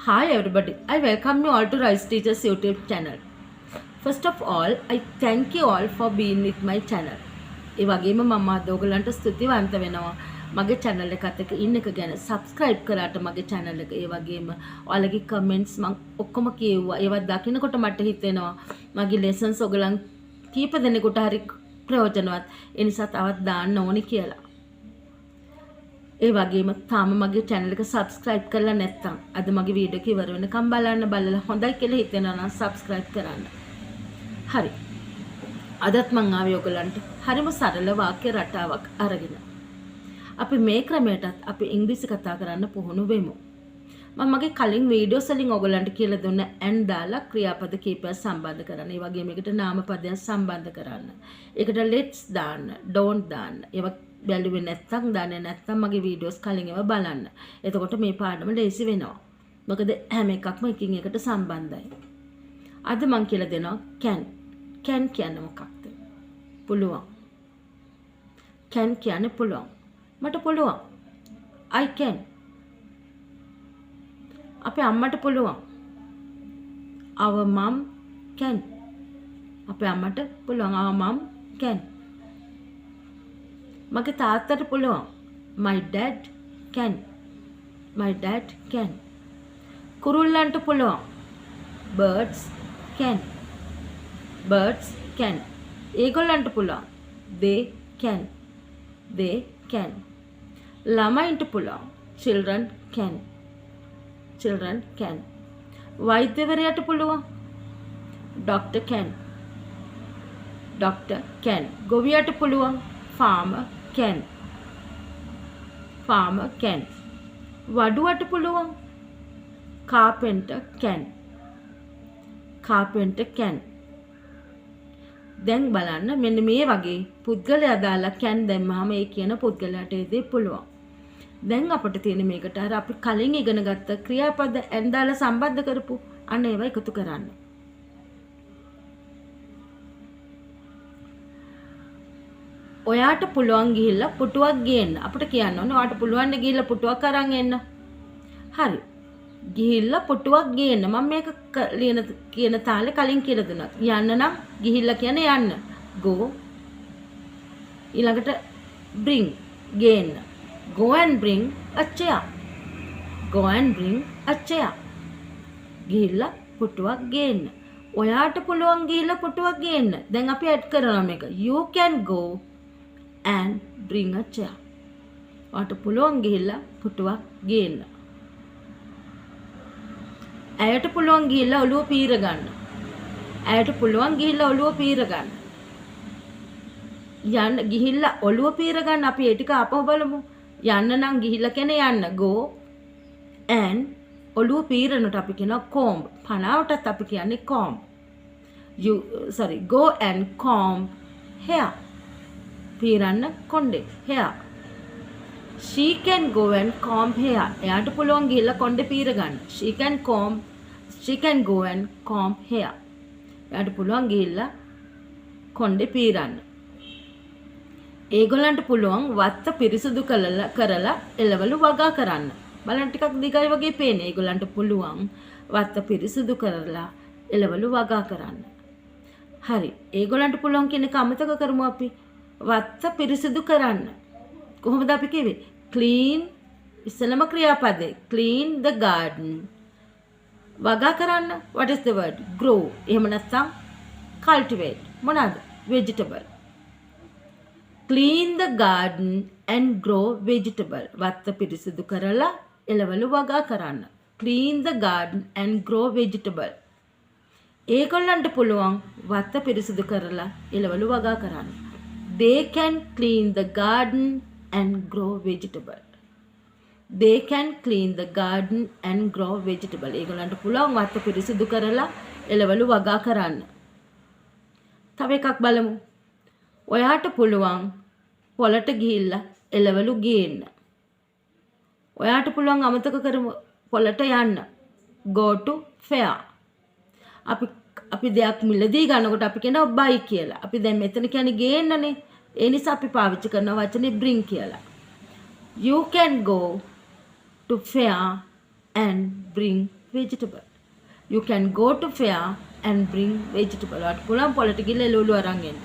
Hi everybody, I welcome you all to Royce Teacher's YouTube channel. First of all, I thank you all for being with my channel. ඒ වගේම මම අද ඔයගලන්ට ස්තුතිවන්ත වෙනවා මගේ channel එකත් එක්ක ඉන්න එක ගැන subscribe කරාට මගේ channel එක. ඒ වගේම ඔයාලගේ comments මම ඔක්කොම කියුවා. ඒවත් දකින්නකොට මට හිතෙනවා මගේ lessons ඔයගලන් කීප දෙනෙකුට හරි ප්‍රයෝජනවත්. ඒ නිසා තවත් දාන්න ඕනි කියලා. ඒ වගේම තාම මගේ channel එක subscribe කරලා නැත්නම් අද මගේ වීඩියෝ එක ඉවර වෙනකම් බලලා හොඳයි කියලා හිතෙනවා නම් subscribe කරන්න. හරි. අදත් මම ආවේ ඔයගලන්ට හරිම සරල වාක්‍ය රටාවක් අරගෙන. අපි මේ ක්‍රමයටත් අපි ඉංග්‍රීසි කතා කරන්න පුහුණු වෙමු. මම මගේ කලින් වීඩියෝස් වලින් ඔයගලන්ට කියලා දුන්න and දාලා ක්‍රියාපද කීපයක් සම්බන්ධ කරන්න. ඒ වගේම ඒකට නාමපදයක් සම්බන්ධ කරන්න. ඒකට let's දාන්න, don't දාන්න. ඒවා බැලුවේ නැත්නම් දන්නේ නැත්නම් මගේ වීඩියෝස් කලින් ඒවා බලන්න. එතකොට මේ පාඩම ලේසි වෙනවා. මොකද හැම එකක්ම එකින් එකට සම්බන්ධයි. අද මම කියලා දෙනවා can. can කියන්නේ මොකක්ද? පුළුවන්. can කියන්නේ පුළුවන්. මට පුළුවන්. I can. අපේ අම්මට පුළුවන්. our mom can. අපේ අම්මට පුළුවන්. our mom can. මගේ තාත්තට පුළුවන්. my dad can. my dad can. කුරුල්ලන්ට පුළුවන්. birds can. birds can. ඒගොල්ලන්ට පුළුවන්. they can. they can. ළමයින්ට පුළුවන්. children can. children can. වෛද්‍යවරයාට පුළුවන්. doctor can. doctor can. ගොවියට පුළුවන්. farmer can. farmer can. වඩුවට පුළුවන්. carpenter can. carpenter can. දැන් බලන්න මෙන්න මේ වගේ පුද්ගලයා දාලා can දැම්මම ඒ කියන පුද්ගලයාට ඒ දේ පුළුවන්. දැන් අපිට තියෙන මේකට අර අපි කලින් ඉගෙන ගත්ත ක්‍රියාපද and දාලා සම්බන්ධ කරපු අන්න ඒවා එකතු කරන්න. ඔයාට පුළුවන් ගිහිල්ලා පුටුවක් ගේන්න. අපිට කියන්න ඕනේ ඔයාට පුළුවන් ද ගිහිල්ලා පුටුවක් අරන් එන්න. හරි. ගිහිල්ලා පුටුවක් ගේන්න. මම මේක කියන තාලේ කලින් කියලා දුන්නා. යන්න නම් ගිහිල්ලා කියන්නේ යන්න. go. ඊළඟට bring ගේන්න. go and bring a chair. go and bring a chair. ගිහිල්ලා පුටුවක් ගේන්න. ඔයාට පුළුවන් ගිහිල්ලා පුටුවක් ගේන්න. දැන් අපි ඇඩ් කරනවා මේක. you can go and bring a chair. ඔයාට පුළුවන් ගිහිල්ලා පුටුවක් ගේන්න. ඇයට පුළුවන් ගිහිල්ලා ඔළුව පීර ගන්න. ඇයට පුළුවන් ගිහිල්ලා ඔළුව පීර ගන්න. යන්න ගිහිල්ලා ඔළුව පීර ගන්න අපි ඒ ටික අපව බලමු. යන්න නම් ගිහිල්ලා කියන්නේ යන්න. go and ඔළුව පීරනට අපි කියනවා comb. පනාවටත් අපි කියන්නේ comb. go and comb hair. පීරන්න කොණ්ඩේ hair. she can go and comb hair. එයාට පුළුවන් ගිහිල්ලා කොණ්ඩේ පීර ගන්න. she can go and comb hair. එයාට පුළුවන් ගිහිල්ලා කොණ්ඩේ පීරන්න. ඒගොල්ලන්ට පුළුවන් වත්ත පිරිසුදු කරලා එළවලු වගා කරන්න. බලන්න ටිකක් දිගයි වගේ පේන්නේ. ඒගොල්ලන්ට පුළුවන් වත්ත පිරිසුදු කරලා එළවලු වගා කරන්න. හරි. ඒගොල්ලන්ට පුළුවන් කියන එක අමතක කරමු අපි. වත්ත පිරිසුදු කරන්න. කොහොමද අපි කිව්වේ? clean ඉස්සලම ක්‍රියාපදේ clean the garden. වගා කරන්න what is the word? grow. එහෙම නැත්නම් cultivate. මොනවාද? vegetable. clean the garden and grow vegetable. වත්ත පිරිසිදු කරලා එළවලු වගා කරන්න. clean the garden and grow vegetable. ඒගොල්ලන්ට පුළුවන් වත්ත පිරිසිදු කරලා එළවලු වගා කරන්න. they can clean the garden and grow vegetable. they can clean the garden and grow vegetable. ඒගොල්ලන්ට පුළුවන් වත්ත පිරිසිදු කරලා එළවලු වගා කරන්න. තව එකක් බලමු. ඔයාට පුළුවන් පොළට ගිහිල්ලා එළවලු ගේන්න. ඔයාට පුළුවන් අමතක කරමු පොළට යන්න. go to fair. අපි දෙයක් මිලදී ගන්නකොට අපි කියනවා buy කියලා. අපි දැන් මෙතන කියන්නේ ගේන්නනේ. ඒ නිසා අපි පාවිච්චි කරන වචනේ bring කියලා. you can go to fair and bring vegetable. You can go to fair and bring vegetable. ඔයාට පුළුවන් පොළට ගිහලා එළවලු අරන් එන්න.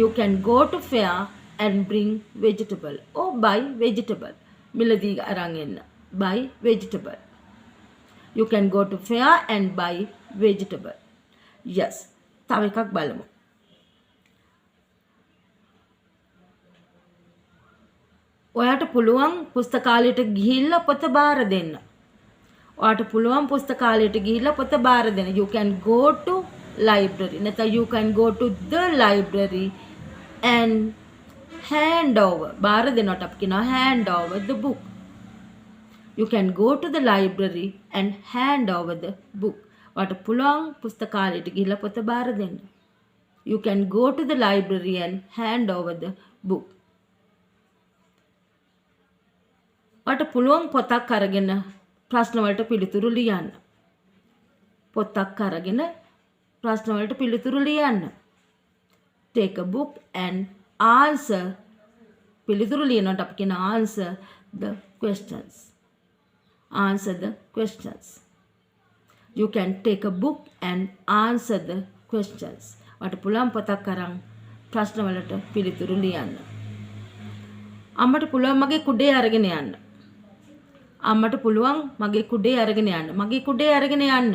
You can go to fair and bring vegetable or buy vegetable. මිලදී අරන් එන්න. Buy vegetable. You can go to fair and buy vegetable. Yes. තව එකක් බලමු. ඔයාට පුළුවන් පුස්තකාලයට ගිහිල්ලා පොත බාර දෙන්න. ඔයාට පුළුවන් පුස්තකාලයට ගිහිල්ලා පොත බාර දෙන්න. You can go to library. නැත්නම් you can go to the library and hand over. බාර දෙනවට අපි කියනවා hand over the book. You can go to the library and hand over the book. ඔයාට පුළුවන් පුස්තකාලයට ගිහිල්ලා පොත බාර දෙන්න. You can go to the library and hand over the book. ඔයාට පුළුවන් පොතක් අරගෙන ප්‍රශ්න වලට පිළිතුරු ලියන්න. පොතක් අරගෙන ප්‍රශ්න වලට පිළිතුරු ලියන්න. Take a book and answer. පිළිතුරු ලියනකොට අපි කියන answer the questions. Answer the questions. You can take a book and answer the questions. ඔයාට පුළුවන් පොතක් අරන් ප්‍රශ්න වලට පිළිතුරු ලියන්න. අම්මට පුළුවන් මගේ කුඩේ අරගෙන යන්න. අම්මට පුළුවන් මගේ කුඩේ අරගෙන යන්න. මගේ කුඩේ අරගෙන යන්න.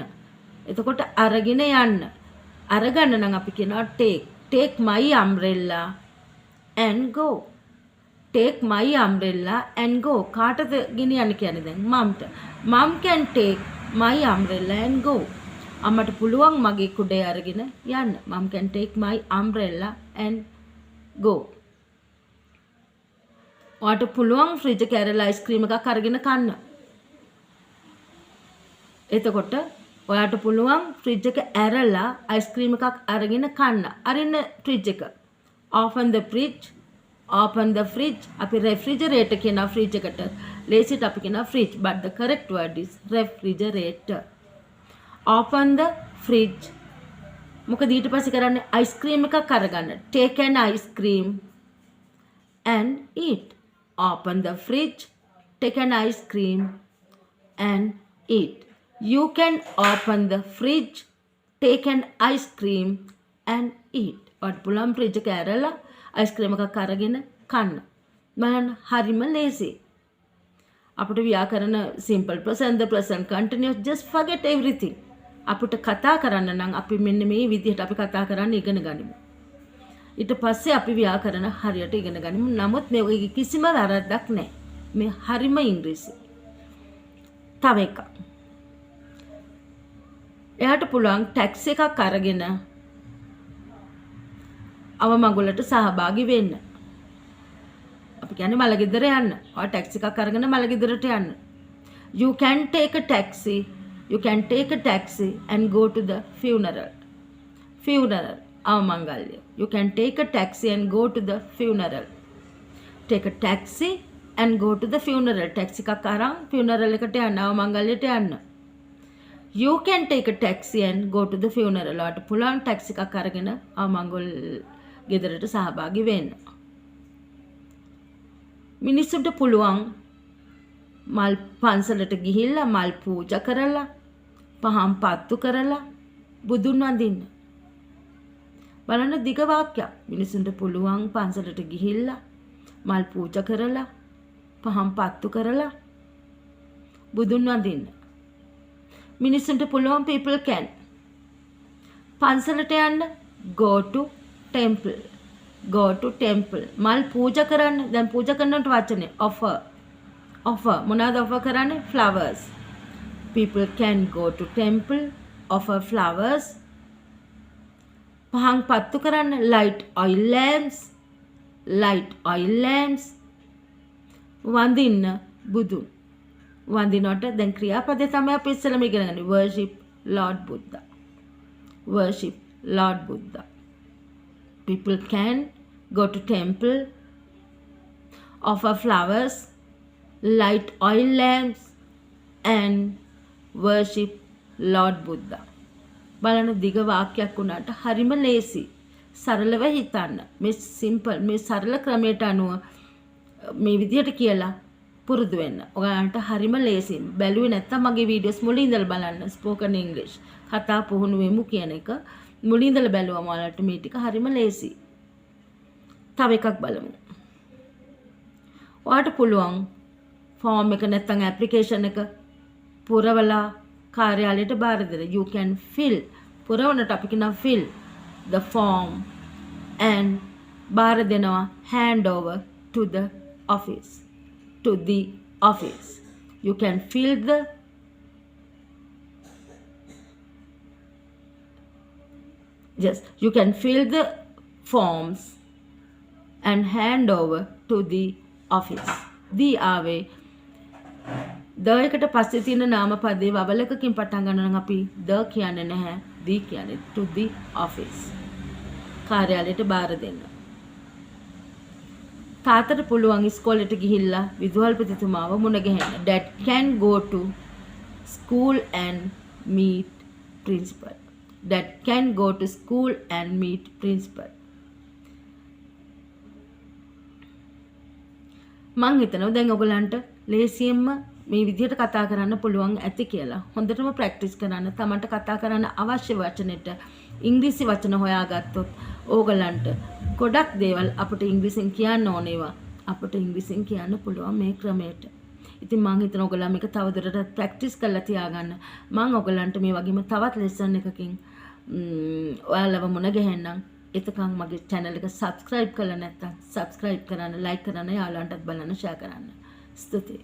එතකොට අරගෙන යන්න. අරගන්න නම් අපි කියනවා take. Take my umbrella and go. Take my umbrella and go. කාටද ගෙනියන්න කියන්නේ දැන්? මම්ට. Mom can take my umbrella and go. අම්මට පුළුවන් මගේ කුඩේ අරගෙන යන්න. Mom can take my umbrella and go. ඔයාට පුළුවන් ෆ්‍රිජ් එකේ ඇරලා අයිස්ක්‍රීම් එකක් අරගෙන කන්න. එතකොට ඔයාට පුළුවන් ෆ්‍රිජ් එක ඇරලා අයිස්ක්‍රීම් එකක් අරගෙන කන්න. අරින්න ෆ්‍රිජ් එක. Open the fridge. Open the fridge. අපි refrigerator කියන ෆ්‍රිජ් එකට. ලේසියට අපි කියන fridge, but the correct word is refrigerator. Open the fridge. මොකද ඊට පස්සේ කරන්නේ අයිස්ක්‍රීම් එකක් අරගන්න. Take an ice cream and eat. Open the fridge, take an ice cream and eat. You can open the fridge, take an ice cream and eat. ඔයාට පුළුවන් fridge එක ඇරලා අයිස්ක්‍රීම් එකක් අරගෙන කන්න. බලන්න හරිම ලේසි. අපිට ව්‍යාකරණ simple present, the present continuous, just forget everything. අපිට කතා කරන්න නම් අපි මෙන්න මේ විදිහට අපි කතා කරන්න ඉගෙන ගනිමු. ඊට පස්සේ අපි ව්‍යාකරණ හරියට ඉගෙන ගනිමු. නමුත් මේකේ කිසිම වැරද්දක් නැහැ. මේ හරිම ඉංග්‍රීසි. තව එකක්. එයාට පුළුවන් ටැක්සි එකක් අරගෙන අවමගුලට සහභාගී වෙන්න. අපි කියන්නේ මලගෙදර යන්න. ඔය ටැක්සි එකක් අරගෙන මලගෙදරට යන්න. You can take a taxi. You can take a taxi and go to the funeral. Funeral. අවමංගල්‍ය. You can take a taxi and go to the funeral. Take a taxi and go to the funeral. taxi එකක් අරන් funeral එකට යන්න. අවමංගල්‍යයට යන්න. You can take a taxi and go to the funeral. ඔයාට පුළුවන් taxi එකක් අරගෙන අවමංගල් ගෙදරට සහභාගී වෙන්න. මිනිස්සුන්ට පුළුවන් මල් පන්සලට ගිහිල්ලා මල් පූජා කරලා පහන් පත්තු කරලා බුදුන් වඳින්න. බලන්න දිග වාක්‍යයක්. මිනිසුන්ට පුළුවන් පන්සලට ගිහිල්ලා මල් පූජා කරලා පහන් පත්තු කරලා බුදුන් වඳින්න. මිනිසුන්ට පුළුවන් people can පන්සලට යන්න go to temple. go to temple. මල් පූජා කරන්න. දැන් පූජා කරනට වචනේ offer. offer මොනවාද offer කරන්නේ? flowers. people can go to temple, offer flowers. පහන් පත්තු කරන්න light oil lamps. light oil lamps. වඳින්න බුදුන්. වඳිනකොට දැන් ක්‍රියාපදේ තමයි අපි ඉස්සෙල්ලාම ඉගෙන ගන්නේ. worship Lord Buddha. worship Lord Buddha. people can go to temple, offer flowers, light oil lamps and worship Lord Buddha. බලන්න දිග වාක්‍යයක් වුණාට හරිම ලේසි. සරලව හිතන්න. මේ සිම්පල් මේ සරල ක්‍රමයට අනුව මේ විදිහට කියලා පුරුදු වෙන්න. ඔයාලන්ට හරිම ලේසියි. බැලුවේ නැත්තම් මගේ වීඩියෝස් මුලින් ඉඳලා බලන්න. ස්පෝකන් ඉංග්‍රීසි කතා පුහුණු වෙමු කියන එක මුලින් ඉඳලා බැලුවම ඔයාලට මේ ටික හරිම ලේසියි. තව එකක් බලමු. ඔයාලට පුළුවන් ෆෝම් එක නැත්තම් ඇප්ලිකේෂන් එක පුරවලා කාර්යාලයට බාර දෙන්න. You can fill පුරවන්නට අපි කියනවා fill the form and බාර දෙනවා hand over to the office. You can fill the forms and hand over to the office. The ආවේ ද එකට පස්සේ තියෙන නාමපදයේ වවල එකකින් පටන් ගන්නවා නම් අපි ද කියන්නේ නැහැ. the කියන්නේ to the office. කාර්යාලයට බාර දෙන්න. තාත්තට පුළුවන් ඉස්කෝලේට ගිහිල්ලා විදුහල්පතිතුමාව මුණ ගැහෙන්න. Dad can go to school and meet principal. Dad can go to school and meet principal. මං හිතනවා දැන් ඔයගලන්ට ලේසියෙන්ම මේ විදිහට කතා කරන්න පුළුවන් ඇති කියලා. හොඳටම ප්‍රැක්ටිස් කරන්න. තමන්ට කතා කරන්න අවශ්‍ය වචනෙට ඉංග්‍රීසි වචන හොයාගත්තොත් ඕගලන්ට ගොඩක් දේවල් අපිට ඉංග්‍රීසියෙන් කියන්න ඕනේවා අපිට ඉංග්‍රීසියෙන් කියන්න පුළුවන් මේ ක්‍රමයට. ඉතින් මම හිතනවා ඔයගොල්ලෝ මේක තවදුරටත් ප්‍රැක්ටිස් කරලා තියාගන්න. මම ඔයගලන්ට මේ වගේම තවත් ලෙසන් එකකින් ඔයාලව මුණ ගැහෙන්නම්. එතකන් මගේ channel එක subscribe කරලා නැත්නම් subscribe කරන්න, like කරන්න, යාළුවන්ටත් බලන්න, share කරන්න. ස්තුතියි.